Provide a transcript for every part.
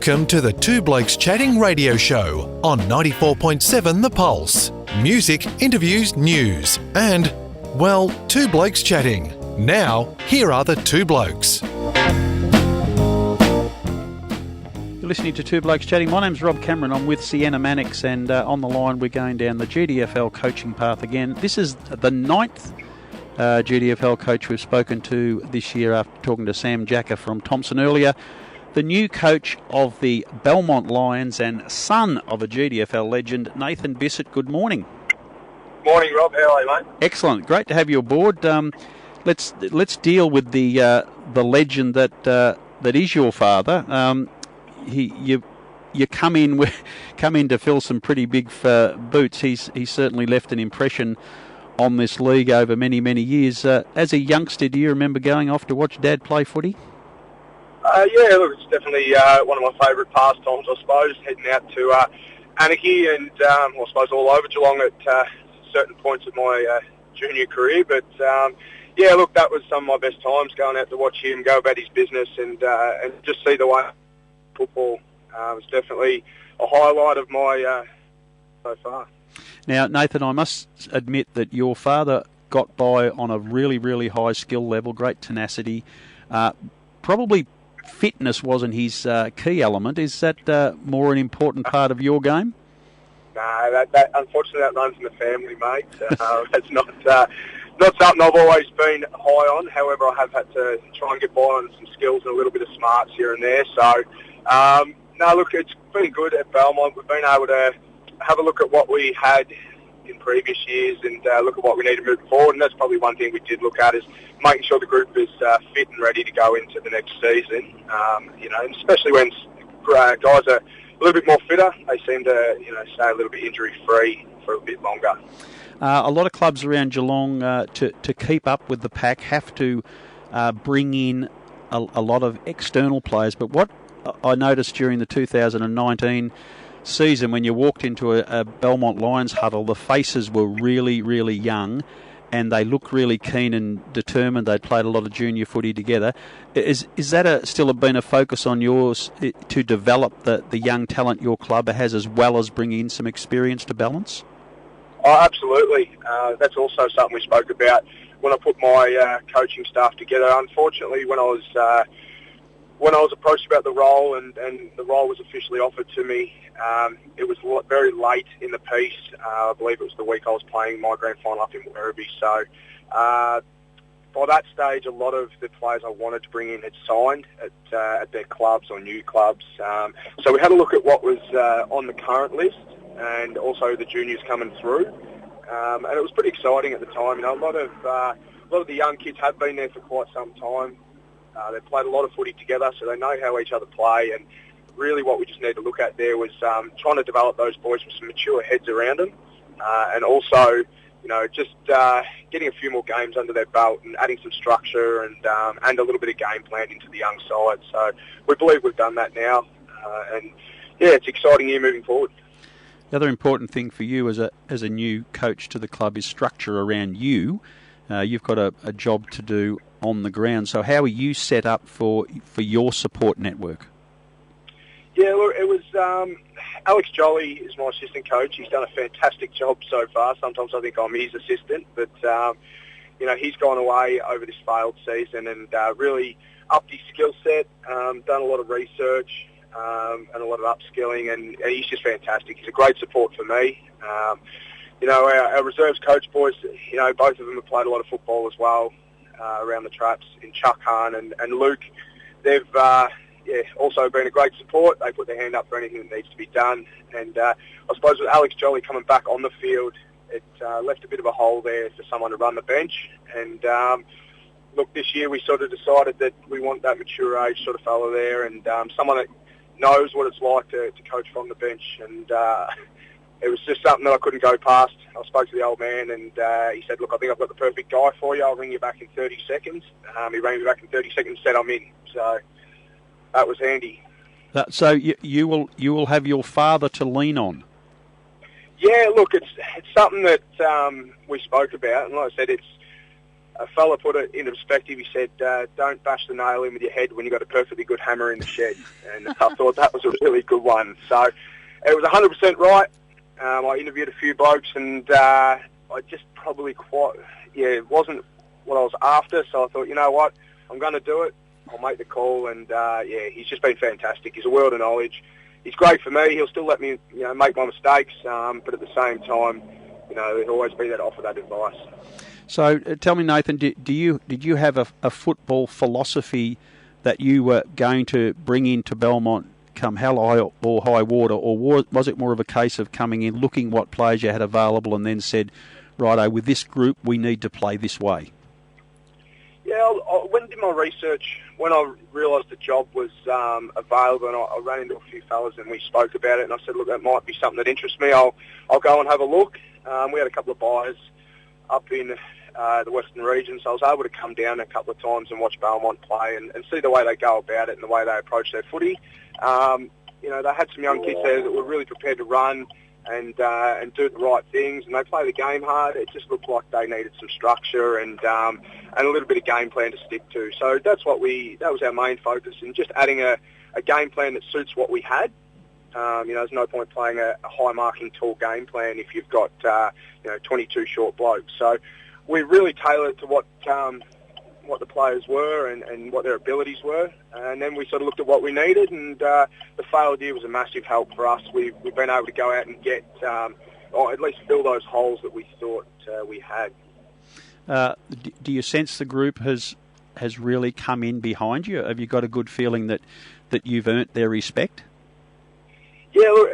Welcome to the Two Blokes Chatting radio show on 94.7 The Pulse. Music, interviews, news, and, well, Two Blokes Chatting. Now, here are the two blokes. You're listening to Two Blokes Chatting. My name's Rob Cameron. I'm with Sienna Mannix, and on the line we're going down the GDFL coaching path again. This is the ninth GDFL coach we've spoken to this year after talking to Sam Jacker from Thompson earlier. The new coach of the Belmont Lions and son of a GDFL legend, Nathan Bissett. Good morning. Morning, Rob. How are you, mate? Excellent. Great to have you aboard. Let's deal with the legend that is your father. You come in to fill some pretty big boots. He's certainly left an impression on this league over many years. As a youngster, do you remember going off to watch Dad play footy? Yeah, look, it's definitely one of my favourite pastimes, I suppose, heading out to Anarchy and, I suppose, all over Geelong at certain points of my junior career. But, yeah, look, that was some of my best times, going out to watch him go about his business and just see the way football was definitely a highlight of my so far. Now, Nathan, I must admit that your father got by on a really high skill level, great tenacity, probably fitness wasn't his key element. Is that more an important part of your game? No, that unfortunately that runs in the family, mate. That's not something I've always been high on. However, I have had to try and get by on some skills and a little bit of smarts here and there. So, no, look, it's been good at Belmont. We've been able to have a look at what we had in previous years and look at what we need to move forward. And that's probably one thing we did look at, is making sure the group is fit and ready to go into the next season. And especially when guys are a little bit more fitter, they seem to stay a little bit injury free for a bit longer. A lot of clubs around Geelong to keep up with the pack have to bring in a lot of external players. But what I noticed during the 2019 season, when you walked into a Belmont Lions huddle, the faces were really young and they looked really keen and determined. They'd played a lot of junior footy together. Is that still been a focus on yours to develop the young talent your club has, as well as bringing in some experience to balance? Oh, absolutely. That's also something we spoke about when I put my coaching staff together. Unfortunately, when I was approached about the role and the role was officially offered to me, it was very late in the piece. I believe it was the week I was playing my grand final up in Werribee. So by that stage, a lot of the players I wanted to bring in had signed at their clubs or new clubs. So we had a look at what was on the current list and also the juniors coming through. And it was pretty exciting at the time. A lot of the young kids have been there for quite some time. They've played a lot of footy together, so they know how each other play. And really what we just need to look at there was trying to develop those boys with some mature heads around them. And also, just getting a few more games under their belt and adding some structure and a little bit of game plan into the young side. So we believe we've done that now. And, yeah, it's an exciting year moving forward. The other important thing for you as a new coach to the club is structure around you. You've got a job to do on the ground. So how are you set up for your support network? Yeah, look, it was Alex Jolly is my assistant coach. He's done a fantastic job so far. Sometimes I think I'm his assistant, but he's gone away over this failed season and really upped his skill set, done a lot of research and a lot of upskilling, and he's just fantastic. He's a great support for me. Our reserves coach boys, both of them have played a lot of football as well around the traps, in Chuck Hahn and Luke. They've also been a great support. They put their hand up for anything that needs to be done. And I suppose with Alex Jolly coming back on the field, it left a bit of a hole there for someone to run the bench. And look, this year we sort of decided that we want that mature age sort of fella there and someone that knows what it's like to coach from the bench. And it was just something that I couldn't go past. I spoke to the old man and he said, look, I think I've got the perfect guy for you. I'll ring you back in 30 seconds. He rang me back in 30 seconds and said I'm in. So that was handy. So you will have your father to lean on? Yeah, look, it's something that we spoke about. And like I said, it's a fella put it into perspective. He said, don't bash the nail in with your head when you've got a perfectly good hammer in the shed. And I thought that was a really good one. So it was 100% right. I interviewed a few blokes, and I just probably it wasn't what I was after. So I thought, you know what, I'm going to do it. I'll make the call. And, he's just been fantastic. He's a world of knowledge. He's great for me. He'll still let me, make my mistakes. But at the same time, there'll always be that offer, that advice. So tell me, Nathan, did you have a football philosophy that you were going to bring into Belmont come hell or high water, or was it more of a case of coming in, looking what players you had available, and then said, righto, with this group we need to play this way? Yeah, I went and did my research when I realised the job was available, and I ran into a few fellas and we spoke about it, and I said, look, that might be something that interests me. I'll go and have a look. We had a couple of buyers up in the Western region, so I was able to come down a couple of times and watch Belmont play and see the way they go about it and the way they approach their footy. They had some young kids there that were really prepared to run and do the right things, and they play the game hard. It just looked like they needed some structure and a little bit of game plan to stick to. So that was our main focus, and just adding a game plan that suits what we had. There's no point playing a high-marking, tall game plan if you've got 22 short blokes. So we really tailored to what the players were and what their abilities were, and then we sort of looked at what we needed, and the failed year was a massive help for us. We've been able to go out and get, or at least fill those holes that we thought we had. Do you sense the group has really come in behind you? Have you got a good feeling that you've earned their respect? Yeah, look,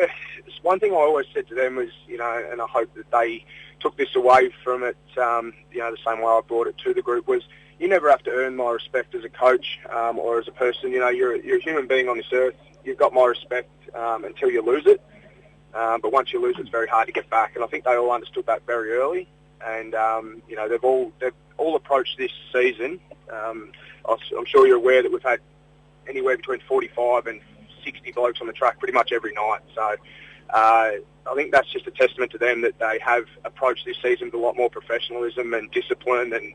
it's one thing I always said to them was, and I hope that they took this away from it, the same way I brought it to the group, was you never have to earn my respect as a coach or as a person. You're a human being on this earth. You've got my respect until you lose it. But once you lose it, it's very hard to get back. And I think they all understood that very early. And, they've all approached this season. I'm sure you're aware that we've had anywhere between 45 and 60 blokes on the track pretty much every night. So I think that's just a testament to them that they have approached this season with a lot more professionalism and discipline, and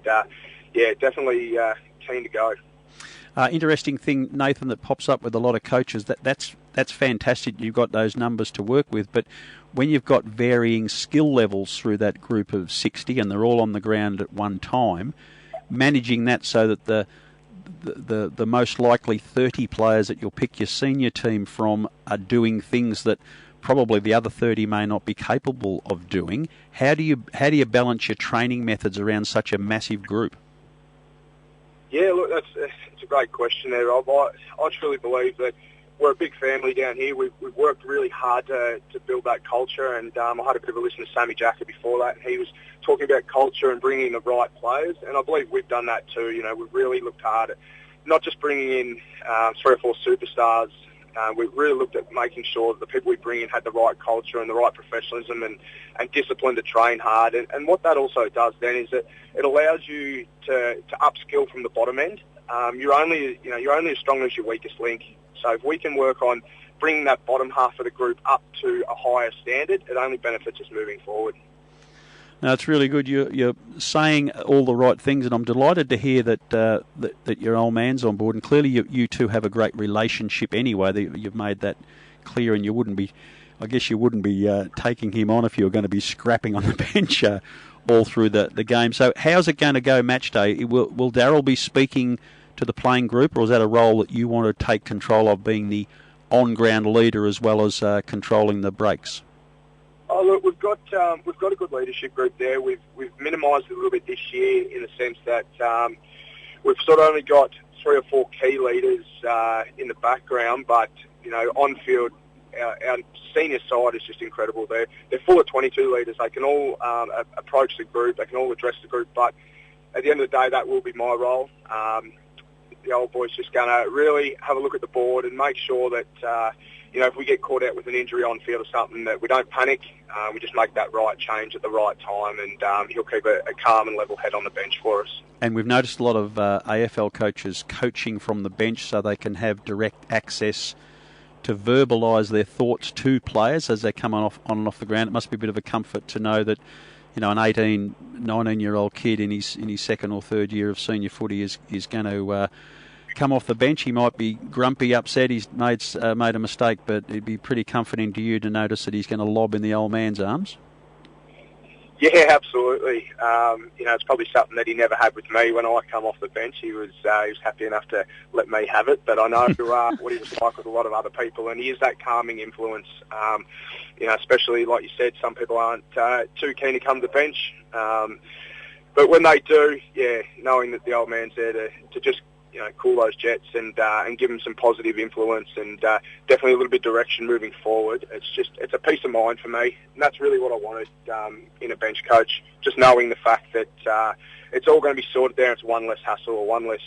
definitely keen to go. Interesting thing, Nathan, that pops up with a lot of coaches, that's fantastic. You've got those numbers to work with, but when you've got varying skill levels through that group of 60 and they're all on the ground at one time, managing that so that the most likely 30 players that you'll pick your senior team from are doing things that probably the other 30 may not be capable of doing. How do you balance your training methods around such a massive group? Yeah, look, it's a great question there, Rob. I truly believe that we're a big family down here. We've worked really hard to build that culture, and I had a bit of a listen to Sammy Jacker before that, and he was talking about culture and bringing in the right players, and I believe we've done that too. We've really looked hard at not just bringing in 3 or 4 superstars. We've really looked at making sure that the people we bring in had the right culture and the right professionalism and discipline to train hard. And what that also does then is that it allows you to upskill from the bottom end. You're only as strong as your weakest link. So if we can work on bringing that bottom half of the group up to a higher standard, it only benefits us moving forward. No, it's really good. You're saying all the right things, and I'm delighted to hear that your old man's on board. And clearly, you two have a great relationship anyway. You've made that clear, and you wouldn't be taking him on if you were going to be scrapping on the bench all through the game. So, how's it going to go match day? Will Darryl be speaking to the playing group, or is that a role that you want to take control of, being the on-ground leader as well as controlling the breaks? Oh, look, we've got a good leadership group there. We've minimised it a little bit this year in the sense that we've sort of only got 3 or 4 key leaders in the background, but on field, our senior side is just incredible. They're full of 22 leaders. They can all approach the group. They can all address the group. But at the end of the day, that will be my role. The old boy's just going to really have a look at the board and make sure that if we get caught out with an injury on field or something, that we don't panic. We just make that right change at the right time, and he'll keep a calm and level head on the bench for us. And we've noticed a lot of AFL coaches coaching from the bench so they can have direct access to verbalise their thoughts to players as they come on and off the ground. It must be a bit of a comfort to know that an 18, 19-year-old kid in his second or third year of senior footy is going to come off the bench. He might be grumpy, upset, he's made a mistake, but it'd be pretty comforting to you to notice that he's going to lob in the old man's arms. Yeah, absolutely. It's probably something that he never had with me when I come off the bench. He was happy enough to let me have it, but I know what he was like with a lot of other people, and he is that calming influence. Especially like you said, some people aren't too keen to come to the bench, but when they do, knowing that the old man's there to just cool those jets and give them some positive influence and definitely a little bit of direction moving forward. It's a peace of mind for me, and that's really what I wanted in a bench coach. Just knowing the fact that it's all going to be sorted there. It's one less hassle or one less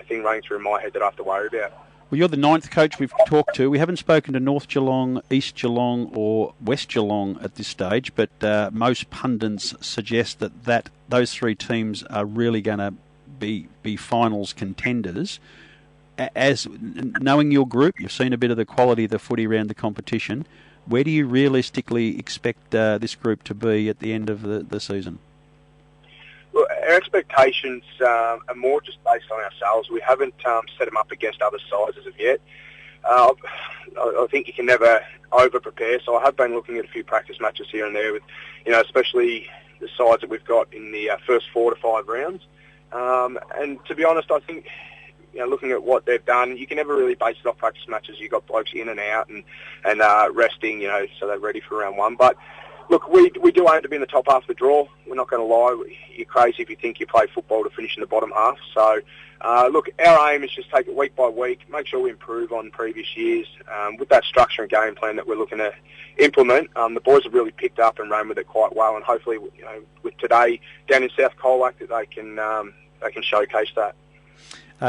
thing running through my head that I have to worry about. Well, you're the 9th coach we've talked to. We haven't spoken to North Geelong, East Geelong or West Geelong at this stage, but most pundits suggest that those three teams are really going to be finals contenders. As knowing your group, you've seen a bit of the quality of the footy around the competition. Where do you realistically expect this group to be at the end of the season? Well, our expectations are more just based on ourselves. We haven't set them up against other sides as of yet. I think you can never over-prepare, so I have been looking at a few practice matches here and there with, especially the sides that we've got in the first 4 to 5 rounds. And to be honest, I think, looking at what they've done, you can never really base it off practice matches. You've got blokes in and out and resting, so they're ready for round one. But look, we do aim to be in the top half of the draw. We're not going to lie. You're crazy if you think you play football to finish in the bottom half. So, look, our aim is just take it week by week, make sure we improve on previous years. With that structure and game plan that we're looking to implement, the boys have really picked up and run with it quite well. And hopefully, with today down in South Colac, that they can showcase that.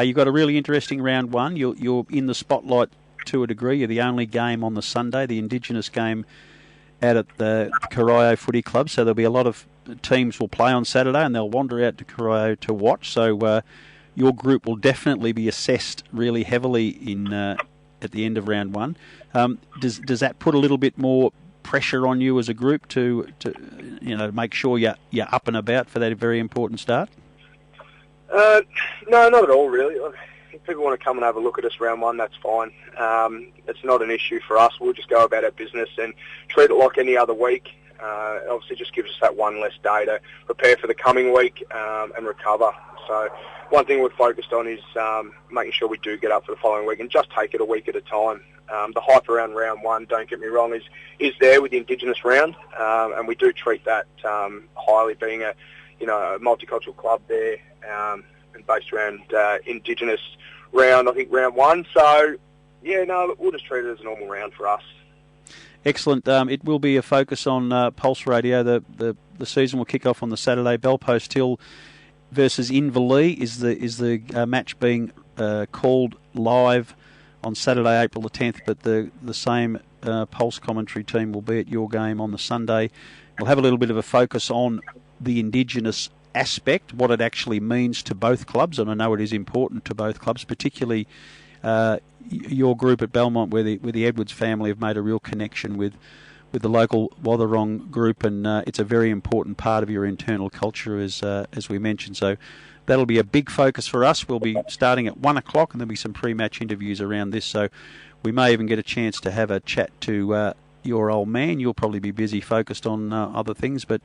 You've got a really interesting round one. You're in the spotlight to a degree. You're the only game on the Sunday, the Indigenous game out at the Corio Footy Club. So there'll be a lot of teams will play on Saturday and they'll wander out to Corio to watch. So your group will definitely be assessed really heavily at the end of round one. Does that put a little bit more pressure on you as a group to make sure you're up and about for that very important start? No, not at all, really. If people want to come and have a look at us round one, that's fine. It's not an issue for us. We'll just go about our business and treat it like any other week. It obviously just gives us that one less day to prepare for the coming week and recover. So one thing we're focused on is making sure we do get up for the following week and just take it a week at a time. The hype around round one, don't get me wrong, is there with the Indigenous round, and we do treat that highly, being a multicultural club there and based around Indigenous round, I think round one. So, we'll just treat it as a normal round for us. Excellent. It will be a focus on Pulse Radio. The season will kick off on the Saturday. Belpost Hill versus Inverleigh is the match being called live on Saturday, April the 10th, but the same Pulse commentary team will be at your game on the Sunday. We'll have a little bit of a focus on the Indigenous aspect, what it actually means to both clubs, and I know it is important to both clubs, particularly your group at Belmont, where the Edwards family have made a real connection with the local Watherong group, and it's a very important part of your internal culture, as we mentioned. So that'll be a big focus for us. We'll be starting at 1 o'clock, and there'll be some pre-match interviews around this, so we may even get a chance to have a chat to your old man. You'll probably be busy focused on other things, but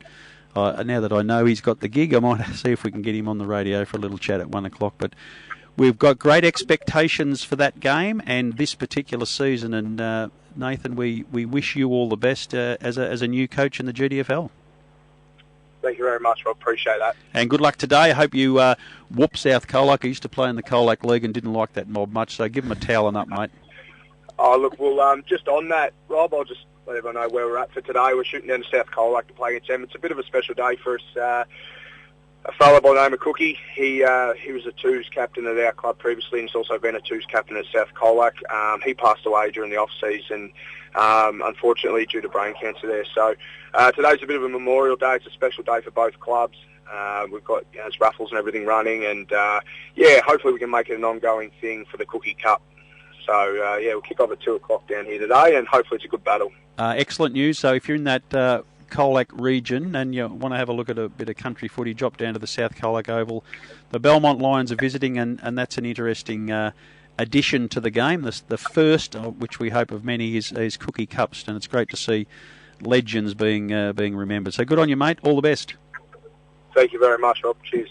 now that I know he's got the gig, I might see if we can get him on the radio for a little chat at 1 o'clock. But we've got great expectations for that game and this particular season. And Nathan, we wish you all the best as a new coach in the GDFL. Thank you very much. I appreciate that. And good luck today. I hope you whoop South Colac. I used to play in the Colac League and didn't like that mob much, so give them a towelling up, mate. Oh, look, well, just on that, Rob, I'll just let everyone know where we're at for today. We're shooting down to South Colac to play against them. It's a bit of a special day for us. A fellow by the name of Cookie, he was a twos captain at our club previously, and he's also been a twos captain at South Colac. He passed away during the off-season, unfortunately, due to brain cancer there. So today's a bit of a memorial day. It's a special day for both clubs. We've got there's raffles and everything running, and hopefully we can make it an ongoing thing for the Cookie Cup. So, we'll kick off at 2 o'clock down here today, and hopefully it's a good battle. Excellent news. So if you're in that Colac region and you want to have a look at a bit of country footy, drop down to the South Colac Oval. The Belmont Lions are visiting, and that's an interesting addition to the game. The first, which we hope of many, is Cookie Cups, and it's great to see legends being remembered. So good on you, mate. All the best. Thank you very much, Rob. Cheers.